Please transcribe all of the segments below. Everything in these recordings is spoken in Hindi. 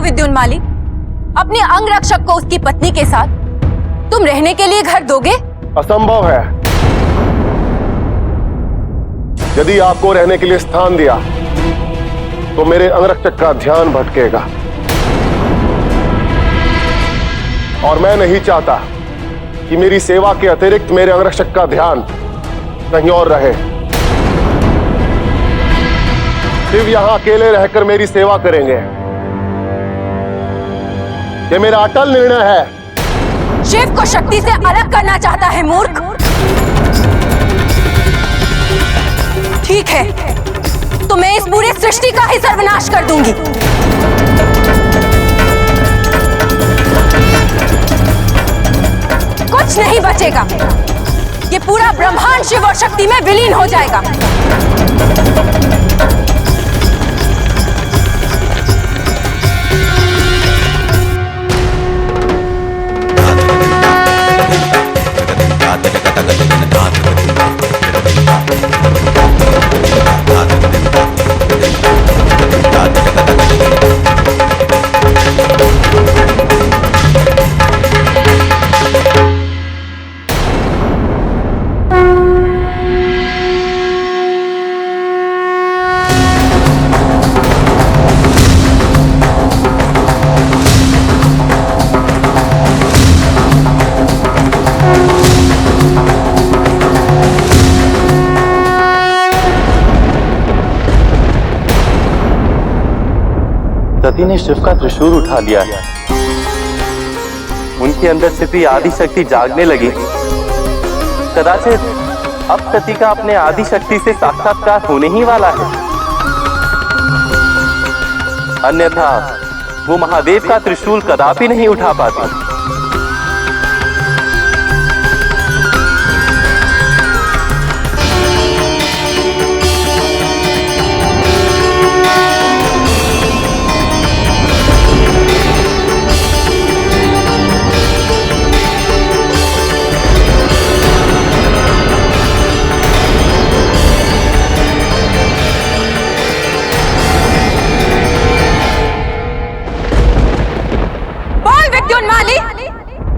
विद्युन्माली, अपने अंगरक्षक को उसकी पत्नी के साथ तुम रहने के लिए घर दोगे? असंभव है। यदि आपको रहने के लिए स्थान दिया तो मेरे अंगरक्षक का ध्यान भटकेगा, और मैं नहीं चाहता कि मेरी सेवा के अतिरिक्त मेरे अंगरक्षक का ध्यान कहीं और रहे। शिव यहां अकेले रहकर मेरी सेवा करेंगे, ये मेरा अटल निर्णय है। शिव को शक्ति से अलग करना चाहता है मूर्ख। ठीक है, तो मैं इस पूरी सृष्टि का ही सर्वनाश कर दूंगी। कुछ नहीं बचेगा, ये पूरा ब्रह्मांड शिव और शक्ति में विलीन हो जाएगा। सती ने शिव का त्रिशूल उठा लिया है। उनके अंदर से भी आदि शक्ति जागने लगी। कदाचित अब सती का अपने आदि शक्ति से साक्षात्कार होने ही वाला है, अन्यथा वो महादेव का त्रिशूल कदापि नहीं उठा पाती।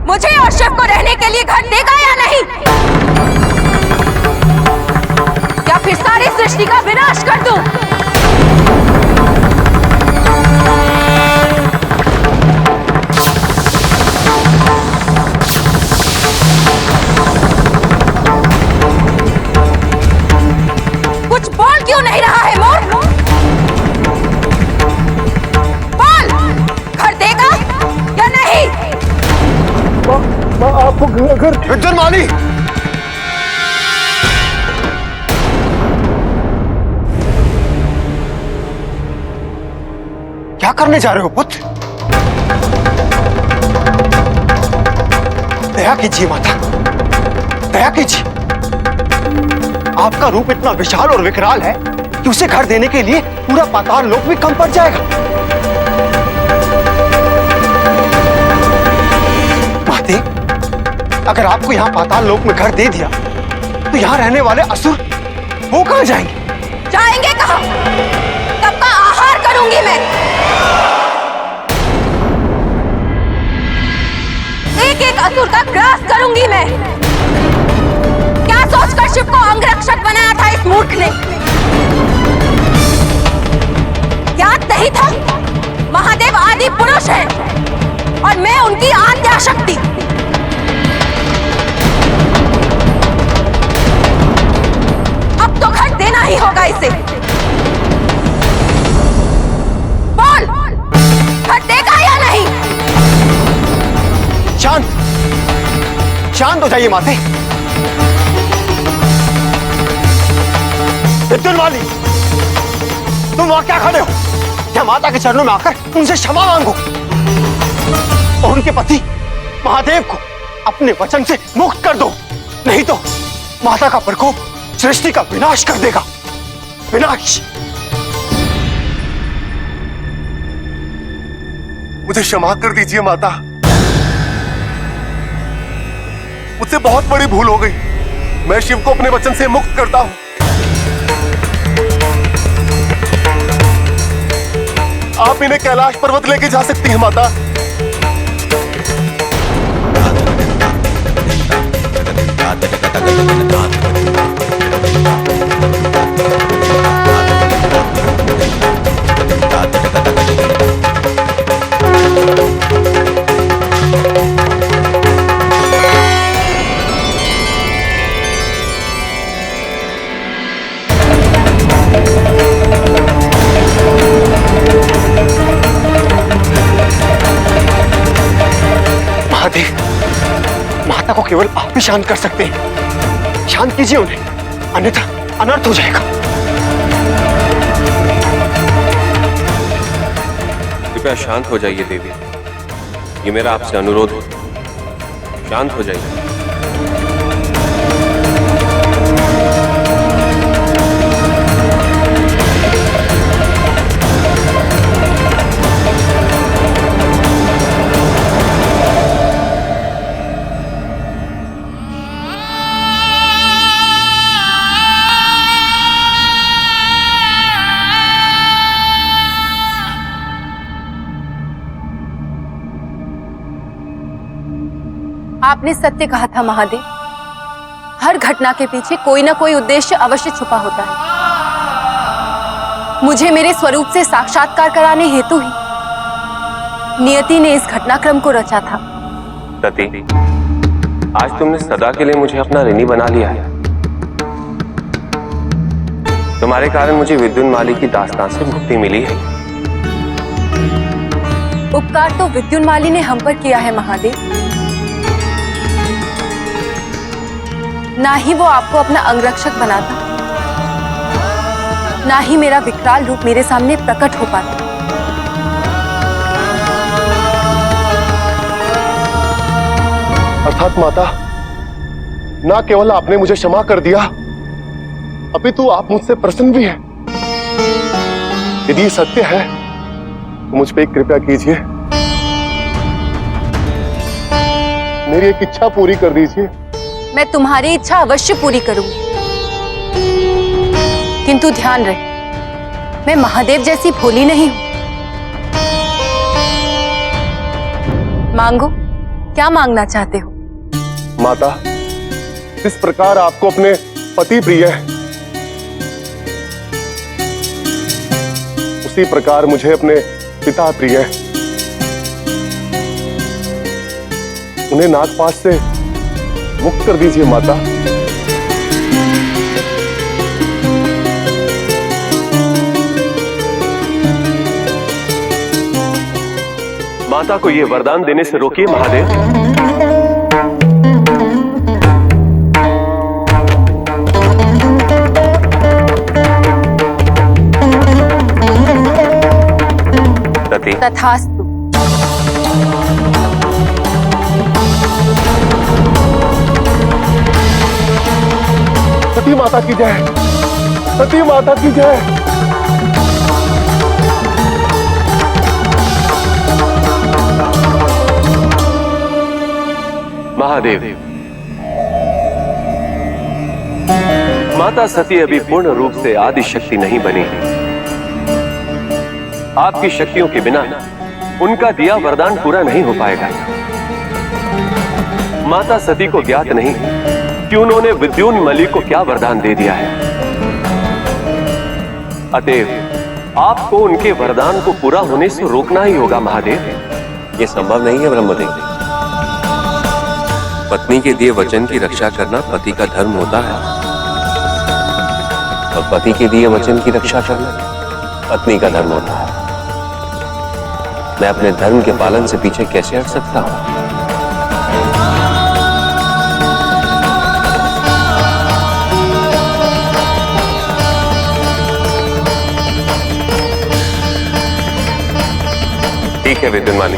मुझे और शिव को रहने के लिए घर देगा या नहीं? या फिर सारी सृष्टि का विनाश कर दूं? कुछ बोल क्यों नहीं रहा है मूर्ख? बोल, घर देगा या नहीं? आपको घर विद्युन्माली, क्या करने जा रहे हो पुत्र? दया कीजिए माता, दया कीजिए। आपका रूप इतना विशाल और विकराल है कि उसे घर देने के लिए पूरा पाताल लोक भी कम पड़ जाएगा। माते, अगर आपको यहाँ पाताल लोक में घर दे दिया तो यहाँ रहने वाले असुर वो कहाँ जाएंगे? जाएंगे कहाँ? तब का आहार करूंगी मैं। एक एक असुर का ग्रास करूंगी मैं। क्या सोचकर शिव को अंगरक्षक बनाया था इस मूर्ख ने? याद नहीं था महादेव आदि पुरुष है और मैं उनकी आद्या शक्ति। अब तो घर देना ही होगा इसे। बोल, घर देगा या नहीं? शांत, शांत हो जाइए माते। विद्युन्माली, तुम वहां क्या खड़े हो? क्या माता के चरणों में आकर उनसे क्षमा मांगो और उनके पति महादेव को अपने वचन से मुक्त कर दो, नहीं तो माता का प्रकोप सृष्टि का विनाश कर देगा। विनाश। मुझे क्षमा कर दीजिए माता, मुझसे बहुत बड़ी भूल हो गई। मैं शिव को अपने वचन से मुक्त करता हूं। आप इन्हें कैलाश पर्वत लेके जा सकती हैं माता। महादेव, माता को केवल आप ही शांत कर सकते हैं। शांत कीजिए उन्हें, अन्यथा अनर्थ हो जाएगा। कृपया शांत हो जाइए देवी, ये मेरा आपसे अनुरोध है, शांत हो जाइए। आपने सत्य कहा था महादेव, हर घटना के पीछे कोई ना कोई उद्देश्य अवश्य छुपा होता है। मुझे मेरे स्वरूप से साक्षात्कार कराने हेतु ही नियति ने इस घटनाक्रम को रचा था। सती, आज तुमने सदा के लिए मुझे अपना ऋणी बना लिया है। तुम्हारे कारण मुझे विद्युन्माली की दास्तान से मुक्ति मिली है। उपकार तो विद्युन्माली ने हम पर किया है महादेव, ना ही वो आपको अपना अंगरक्षक बनाता, ना ही मेरा विकराल रूप मेरे सामने प्रकट हो पाता। अर्थात माता, ना केवल आपने मुझे क्षमा कर दिया, अपितु आप मुझसे प्रसन्न भी हैं। यदि सत्य है तो मुझ पे एक कृपया कीजिए, मेरी एक इच्छा पूरी कर दीजिए। मैं तुम्हारी इच्छा अवश्य पूरी करूंगी, किंतु ध्यान रहे, मैं महादेव जैसी भोली नहीं हूं। मांगो, क्या मांगना चाहते हो? माता, जिस प्रकार आपको अपने पति प्रिय है, उसी प्रकार मुझे अपने पिता प्रिय है। उन्हें नागपाश से मुक्त कर दीजिए माता। माता को यह वरदान देने से रोकिए महादेव। सती, तथास्तु। सती माता की जय, सती माता की जय। महादेव, माता सती अभी पूर्ण रूप से आदि शक्ति नहीं बनी। आपकी शक्तियों के बिना उनका दिया वरदान पूरा नहीं हो पाएगा। माता सती को ज्ञात नहीं कि उन्होंने विद्युन्माली को क्या वरदान दे दिया है। अतएव आपको उनके वरदान को पूरा होने से रोकना ही होगा महादेव। यह संभव नहीं है ब्रह्मदेव। पत्नी के दिए वचन की रक्षा करना पति का धर्म होता है, और पति के दिए वचन की रक्षा करना पत्नी का धर्म होता है। मैं अपने धर्म के पालन से पीछे कैसे हट सकता हूं? ठीक है विद्युन्माली,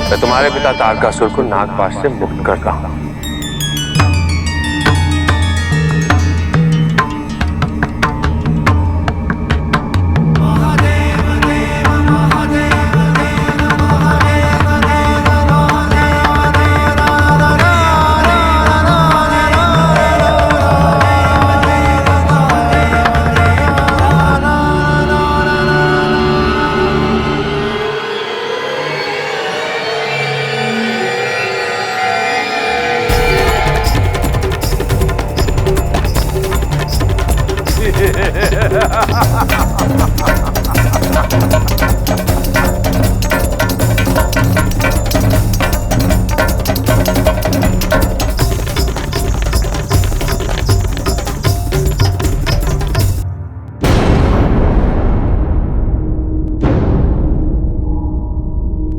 मैं तुम्हारे पिता तारकासुर को नागपाश से मुक्त करता हूं।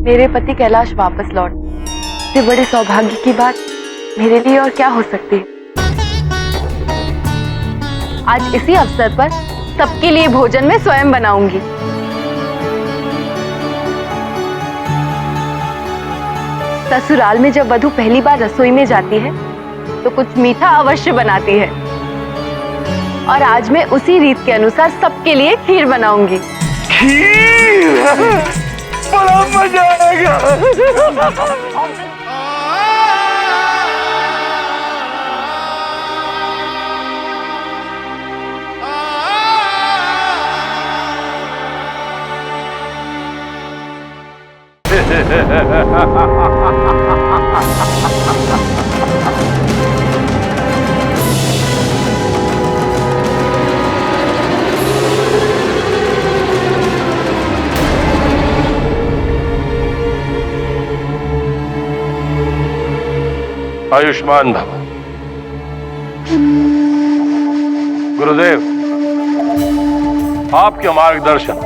मेरे पति कैलाश वापस लौट, इससे बड़े सौभाग्य की बात मेरे लिए और क्या हो सकती है। आज इसी अवसर पर सबके लिए भोजन मैं स्वयं बनाऊंगी। ससुराल में जब वधू पहली बार रसोई में जाती है तो कुछ मीठा अवश्य बनाती है, और आज मैं उसी रीत के अनुसार सबके लिए खीर बनाऊंगी। खीर, बड़ा मजा आएगा। आयुष्मान भव। गुरुदेव, आपके मार्गदर्शन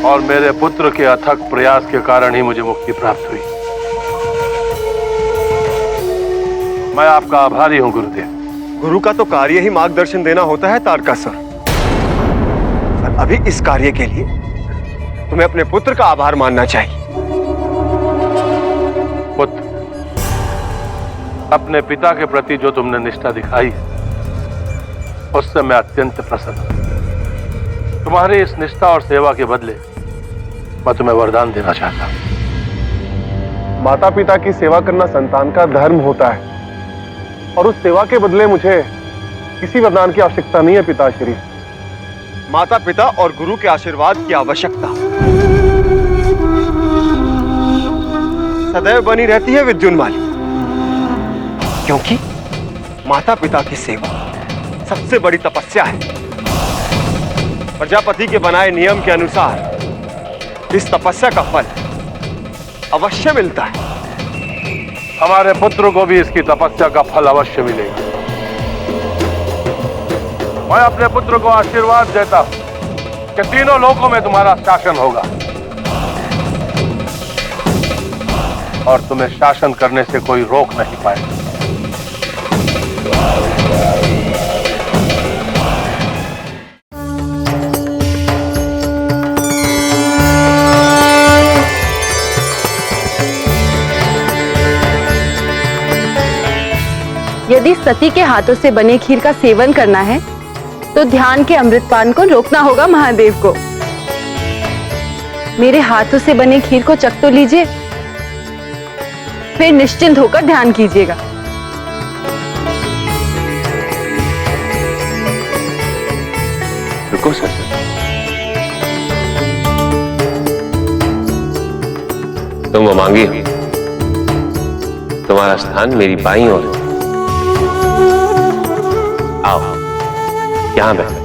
और मेरे पुत्र के अथक प्रयास के कारण ही मुझे मुक्ति प्राप्त हुई। मैं आपका आभारी हूं गुरुदेव। गुरु का तो कार्य ही मार्गदर्शन देना होता है तारकासुर, और अभी इस कार्य के लिए तुम्हें अपने पुत्र का आभार मानना चाहिए। पुत्र, अपने पिता के प्रति जो तुमने निष्ठा दिखाई उससे मैं अत्यंत प्रसन्न हूं। तुम्हारी इस निष्ठा और सेवा के बदले मैं तुम्हें वरदान देना चाहता हूं। माता पिता की सेवा करना संतान का धर्म होता है, और उस सेवा के बदले मुझे किसी वरदान की आवश्यकता नहीं है पिताश्री। माता पिता और गुरु के आशीर्वाद की आवश्यकता सदैव बनी रहती है विद्युन्माली, क्योंकि माता पिता की सेवा सबसे बड़ी तपस्या है। प्रजापति के बनाए नियम के अनुसार इस तपस्या का फल अवश्य मिलता है। हमारे पुत्र को भी इसकी तपस्या का फल अवश्य मिलेगा। मैं अपने पुत्र को आशीर्वाद देता हूं कि तीनों लोकों में तुम्हारा शासन होगा, और तुम्हें शासन करने से कोई रोक नहीं पाएगा। यदि सती के हाथों से बने खीर का सेवन करना है तो ध्यान के अमृतपान को रोकना होगा महादेव को। मेरे हाथों से बने खीर को चख तो लीजिए, फिर निश्चिंत होकर ध्यान कीजिएगा। रुको सर, तुम अमांगी हो, तुम्हारा स्थान मेरी बाईं ओर है। आओ यहां बैठो।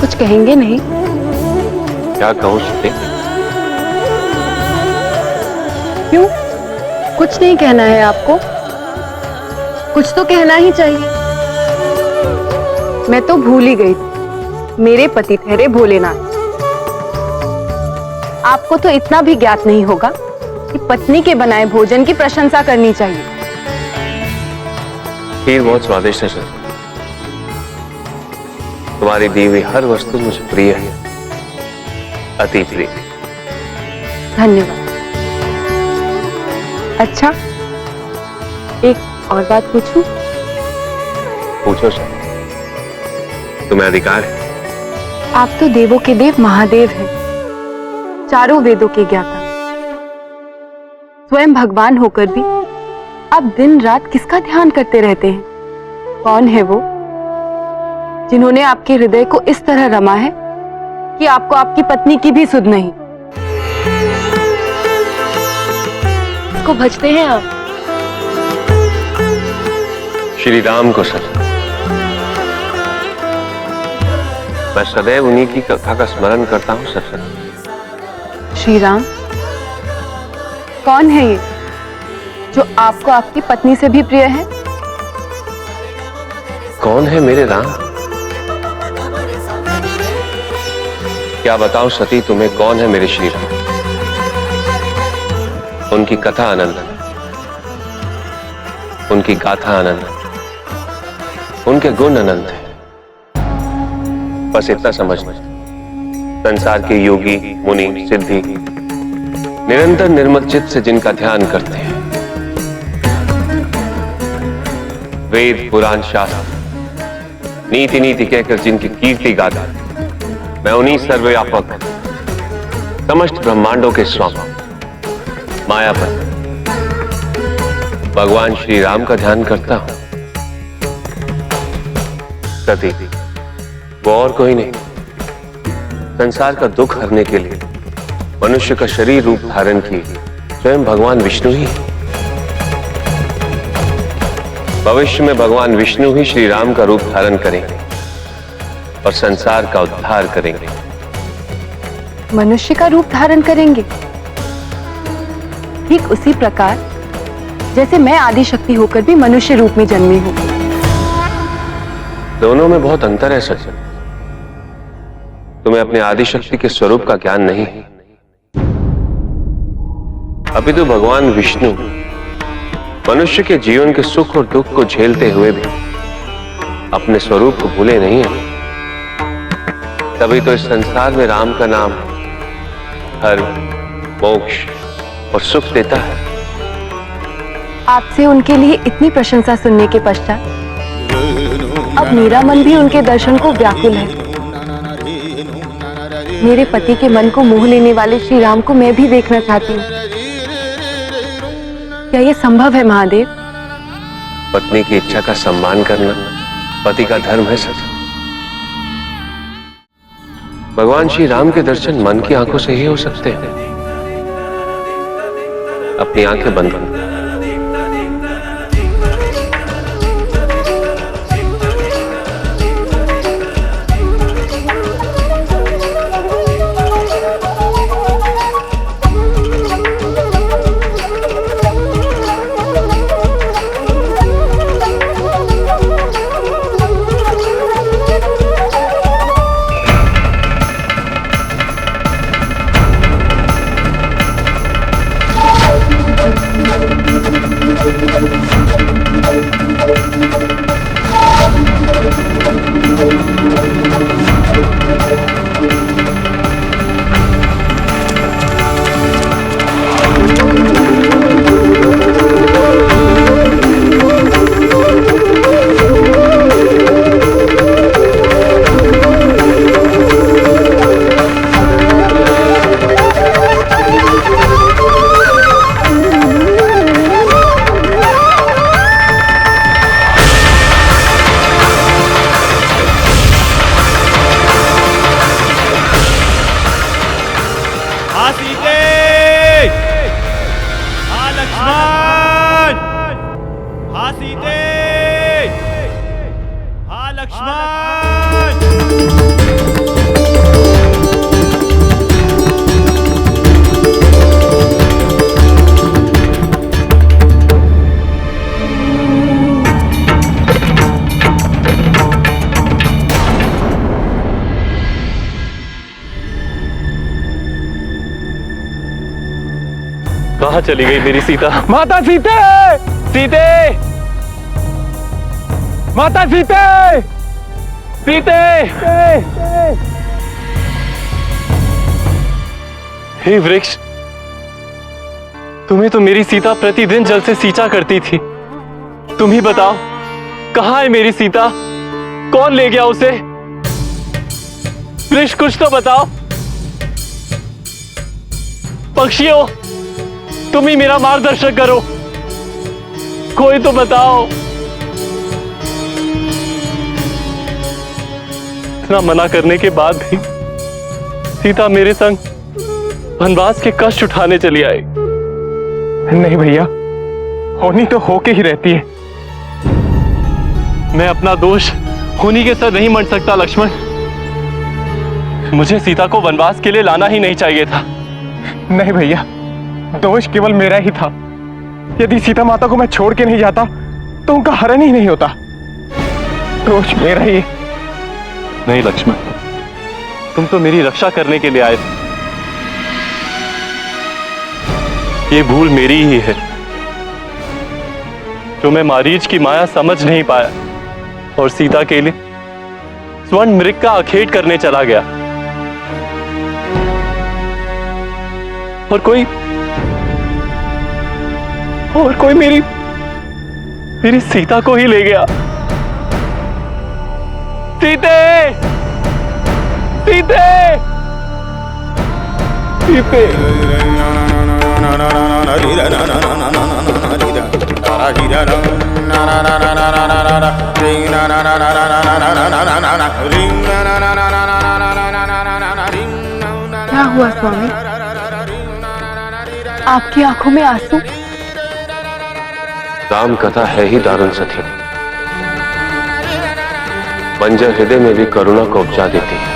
कुछ कहेंगे नहीं? क्या कहूं श्रुति? क्यों? कुछ नहीं कहना है आपको? कुछ तो कहना ही चाहिए। मैं तो भूल ही गई थी, मेरे पति ठहरे भोलेनाथ। आपको तो इतना भी ज्ञात नहीं होगा कि पत्नी के बनाए भोजन की प्रशंसा करनी चाहिए। खीर बहुत स्वादिष्ट है सर। तुम्हारी दी हुई हर वस्तु मुझे प्रिय है, अति प्रिय। धन्यवाद। अच्छा, एक और बात पूछूं? पूछो सर, तुम्हें अधिकार है। आप तो देवों के देव महादेव हैं, चारों वेदों के ज्ञाता। स्वयं भगवान होकर भी आप दिन रात किसका ध्यान करते रहते हैं? कौन है वो जिन्होंने आपके हृदय को इस तरह रमा है कि आपको आपकी पत्नी की भी सुध नहीं? इसको भजते हैं आप? श्री राम को सर। मैं सदैव उन्हीं की कथा का स्मरण करता हूं सत्संग। श्री राम, कौन है ये जो आपको आपकी पत्नी से भी प्रिय है? कौन है मेरे राम? क्या बताऊं सती तुम्हें, कौन है मेरे श्री राम? उनकी कथा अनंत है, उनकी गाथा अनंत है, उनके गुण अनंत है। बस इतना समझना, संसार के योगी मुनि सिद्धि निरंतर निर्मल चित्त से जिनका ध्यान करते हैं, वेद पुराण शास्त्र नीति नीति कहकर जिनकी कीर्ति गाता, मैं उन्हीं सर्वव्यापक समस्त ब्रह्मांडों के स्वामी मायापति भगवान श्री राम का ध्यान करता हूं। सती, वो और कोई नहीं, संसार का दुख हरने के लिए मनुष्य का शरीर रूप धारण किए स्वयं भगवान विष्णु ही। भविष्य में भगवान विष्णु ही श्री राम का रूप धारण करेंगे और संसार का उद्धार करेंगे। मनुष्य का रूप धारण करेंगे, ठीक उसी प्रकार जैसे मैं आदि शक्ति होकर भी मनुष्य रूप में जन्मी हूं। दोनों में बहुत अंतर है सज्जन। तुम्हें अपने आदि शक्ति के स्वरूप का ज्ञान नहीं है। अभी तो भगवान विष्णु मनुष्य के जीवन के सुख और दुख को झेलते हुए भी अपने स्वरूप को भूले नहीं है। तभी तो इस संसार में राम का नाम धर्म, मोक्ष और सुख देता है। आपसे उनके लिए इतनी प्रशंसा सुनने के पश्चात अब मेरा मन भी उनके दर्शन को व्याकुल है। मेरे पति के मन को मोह लेने वाले श्री राम को मैं भी देखना चाहती हूँ। क्या यह संभव है महादेव? पत्नी की इच्छा का सम्मान करना पति का धर्म है सच। भगवान श्री राम के दर्शन मन की आंखों से ही हो सकते हैं। अपनी आंखें बंद करो। कहाँ चली गई मेरी सीता? माता सीते! सीते! माता सीते! सीते! हे वृक्ष, तुम्हें तो मेरी सीता प्रतिदिन जल से सींचा करती थी। तुम ही बताओ, कहाँ है मेरी सीता? कौन ले गया उसे? वृक्ष, कुछ तो बताओ। पक्षियों, तुम ही मेरा मार्गदर्शन करो, कोई तो बताओ। इतना मना करने के बाद भी सीता मेरे संग वनवास के कष्ट उठाने चली आई। नहीं भैया, होनी तो होके ही रहती है। मैं अपना दोष होनी के साथ नहीं मंड सकता लक्ष्मण। मुझे सीता को वनवास के लिए लाना ही नहीं चाहिए था। नहीं भैया, दोष केवल मेरा ही था। यदि सीता माता को मैं छोड़ के नहीं जाता तो उनका हरण ही नहीं होता। दोष मेरा ही। नहीं लक्ष्मण, तुम तो मेरी रक्षा करने के लिए आए थे। ये भूल मेरी ही है जो मैं मारीच की माया समझ नहीं पाया और सीता के लिए स्वर्ण मृग का आखेट करने चला गया। और कोई मेरी सीता को ही ले गया। सीते! सीते! सीते! क्या हुआ स्वामी? आपकी आंखों में आंसू? राम कथा है ही दारुण सती। बंजर हृदय में भी करुणा को उपजा देती है।